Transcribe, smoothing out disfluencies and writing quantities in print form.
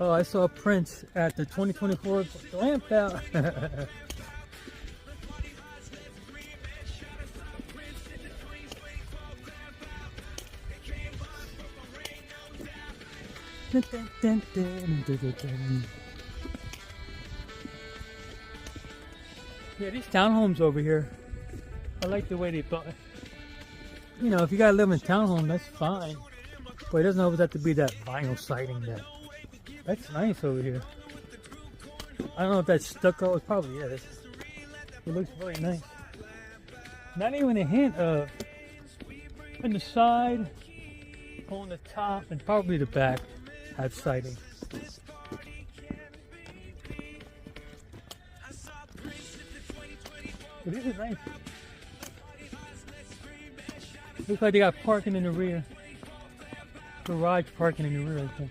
Oh, I saw Prince at the 2024 GlampOut. Yeah, these townhomes over here, I like the way they built it. You know, if you gotta live in a townhome, that's fine. But it doesn't always have to be that vinyl siding there. That's nice over here. I don't know if that's stucco, it probably is. It looks really nice. Not even a hint of on the side, on the top, and probably the back have siding. But this is nice. Looks like they got parking in the rear. Garage parking in the rear, I think.